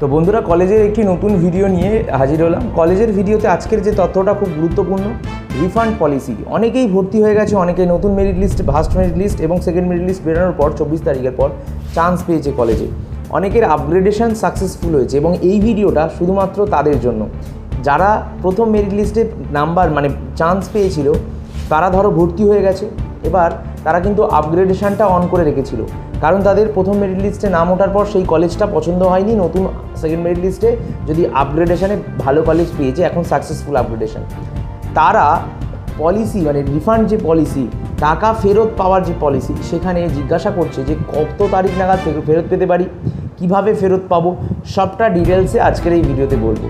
তো বন্ধুরা, কলেজের একটি নতুন ভিডিও নিয়ে হাজির হলাম। কলেজের ভিডিওতে আজকের যে তথ্যটা খুব গুরুত্বপূর্ণ, রিফান্ড পলিসি। অনেকেই ভর্তি হয়ে গেছে, অনেকে নতুন merit list, first merit list এবং সেকেন্ড মেরিট লিস্ট বেরোনোর পর 24 তারিখের পর চান্স পেয়েছে কলেজে। অনেকের আপগ্রেডেশন সাকসেসফুল হয়েছে এবং এই ভিডিওটা শুধুমাত্র তাদের জন্য যারা প্রথম মেরিট লিস্টে নাম্বার চান্স পেয়েছিল, তারা ধরো ভর্তি হয়ে গেছে। এবার তারা কিন্তু আপগ্রেডেশনটা অন করে রেখেছিল, কারণ তাদের প্রথম মেরিট লিস্টে নাম ওঠার পর সেই কলেজটা পছন্দ হয়নি। নতুন সেকেন্ড মেরিট লিস্টে যদি আপগ্রেডেশনে ভালো কলেজ পেয়েছে, এখন সাকসেসফুল আপগ্রেডেশন, তারা পলিসি রিফান্ড যে পলিসি, টাকা ফেরত পাওয়ার যে পলিসি, সেখানে জিজ্ঞাসা করছে যে কত তারিখ নাগাদ ফেরত পেতে পারি, কিভাবে ফেরত পাবো, সবটা ডিটেলসে আজকের এই ভিডিওতে বলবো।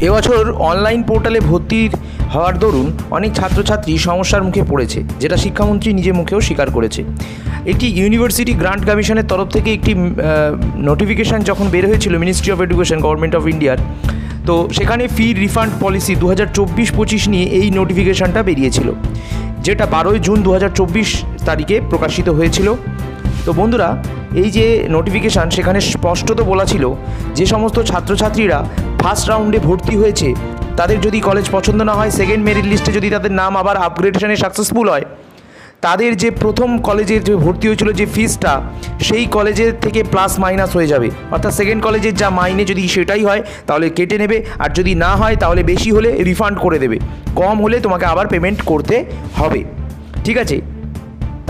এবছর অনলাইন পোর্টালে ভর্তির হওয়ার দরুন অনেক ছাত্রছাত্রী সমস্যার মুখে পড়েছে, যেটা শিক্ষামন্ত্রী নিজে মুখেও স্বীকার করেছে। একটি ইউনিভার্সিটি গ্রান্ট কমিশনের তরফ থেকে একটি নোটিফিকেশান যখন বের হয়েছিল ministry of education, government of ইন্ডিয়ার, তো সেখানে ফি রিফান্ড পলিসি 2024-25 নিয়ে এই নোটিফিকেশানটা বেরিয়েছিল, যেটা 12 জুন 2024 তারিখে প্রকাশিত হয়েছিল। তো বন্ধুরা, এই যে নোটিফিকেশান, সেখানে স্পষ্টত বলা ছিল যে সমস্ত ছাত্রছাত্রীরা ফার্স্ট রাউন্ডে ভর্তি হয়েছে, তাদের যদি কলেজ পছন্দ না হয়, সেকেন্ড মেরিট লিস্টে যদি তাদের নাম আবার আপগ্রেডেশনে সাকসেসফুল হয়, তাদের যে প্রথম কলেজের যে ভর্তি হয়েছিল যে ফিসটা, সেই কলেজের থেকে প্লাস মাইনাস হয়ে যাবে। অর্থাৎ সেকেন্ড কলেজের যা মাইনে যদি সেটাই হয় তাহলে কেটে নেবে, আর যদি না হয় তাহলে বেশি হলে রিফান্ড করে দেবে, কম হলে তোমাকে আবার পেমেন্ট করতে হবে। ঠিক আছে,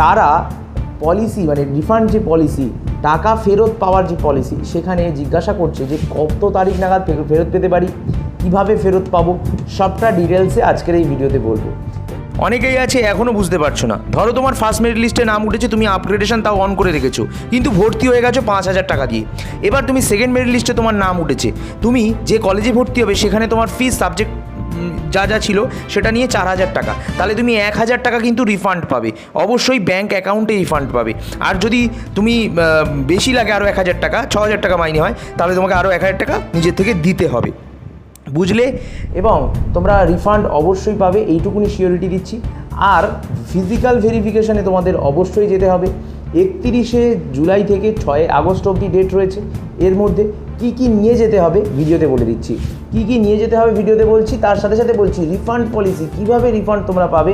তারা পলিসি রিফান্ড যে পলিসি, টাকা ফেরত পাওয়ার যে পলিসি, সেখানে জিজ্ঞাসা করছে যে কত তারিখ নাগাদ ফেরত পেতে পারি, কিভাবে ফেরত পাবো, সবটা ডিটেলসে আজকের এই ভিডিওতে বলবো। অনেকেই আছে এখনও বুঝতে পারছো না। ধরো তোমার ফার্স্ট মেরিট লিস্টে নাম উঠেছে, তুমি আপগ্রেডেশন তাও অন করে রেখেছো, কিন্তু ভর্তি হয়ে গেছো 5,000 টাকা দিয়ে। এবার তুমি সেকেন্ড মেরিট লিস্টে তোমার নাম উঠেছে, তুমি যে কলেজে ভর্তি হবে সেখানে তোমার ফিস সাবজেক্ট যা ছিল সেটা নিয়ে 4,000 টাকা, তাহলে তুমি 1,000 টাকা কিন্তু রিফান্ড পাবে, অবশ্যই ব্যাঙ্ক অ্যাকাউন্টে রিফান্ড পাবে। আর যদি তুমি বেশি লাগে আরও 1,000 টাকা, 6,000 টাকা মাইনে হয়, তাহলে তোমাকে আরও 1,000 টাকা নিজের থেকে দিতে হবে, বুঝলে? এবং তোমরা রিফান্ড অবশ্যই পাবে, এইটুকুনি সিওরিটি দিচ্ছি। আর ফিজিক্যাল ভেরিফিকেশানে তোমাদের অবশ্যই যেতে হবে। 31শে জুলাই থেকে 6 আগস্ট অবধি ডেট রয়েছে। এর মধ্যে কি কি নিয়ে যেতে হবে ভিডিওতে বলে দিচ্ছি, কি কি নিয়ে যেতে হবে ভিডিওতে বলছি, তার সাথে সাথে বলছি রিফান্ড পলিসি, কিভাবে রিফান্ড তোমরা পাবে।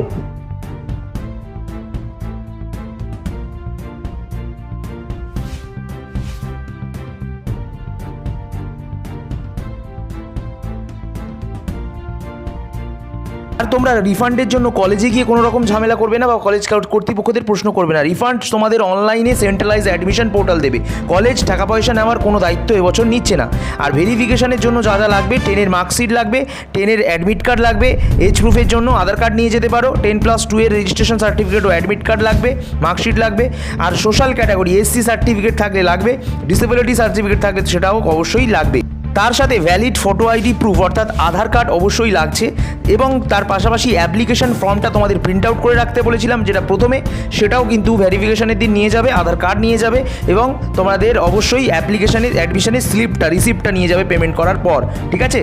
আর তোমরা রিফান্ডের জন্য কলেজে গিয়ে কোনো রকম ঝামেলা করবে না বা কলেজ কর্তৃপক্ষদের প্রশ্ন করবে না। রিফান্ড তোমাদের অনলাইনে সেন্ট্রালাইজ অ্যাডমিশন পোর্টাল দেবে। কলেজ টাকা পয়সা নেওয়ার কোনো দায়িত্ব এবছর নিচ্ছে না। আর ভেরিফিকেশনের জন্য যা যা লাগবে, 10-এর মার্কশিট লাগবে, 10-এর অ্যাডমিট কার্ড লাগবে, এজ প্রুফের জন্য আধার কার্ড নিয়ে যেতে পারো, 10+2 এর রেজিস্ট্রেশন সার্টিফিকেট ও অ্যাডমিট কার্ড লাগবে, মার্কশিট লাগবে। আর সোশ্যাল ক্যাটাগরি এসসি সার্টিফিকেট থাকলে লাগবে, ডিসেবিলিটি সার্টিফিকেট থাকলে সেটাও অবশ্যই লাগবে। তার সাথে ভ্যালিড ফটো আইডি প্রুফ অর্থাৎ আধার কার্ড অবশ্যই লাগছে, এবং তার পাশাপাশি অ্যাপ্লিকেশন ফর্মটা তোমাদের প্রিন্ট আউট করে রাখতে বলেছিলাম, যেটা প্রথমে, সেটাও কিন্তু ভেরিফিকেশনের দিন নিয়ে যাবে, আধার কার্ড নিয়ে যাবে, এবং তোমাদের অবশ্যই অ্যাপ্লিকেশনের অ্যাডমিশনের রিসিপ্টটা নিয়ে যাবে পেমেন্ট করার পর। ঠিক আছে?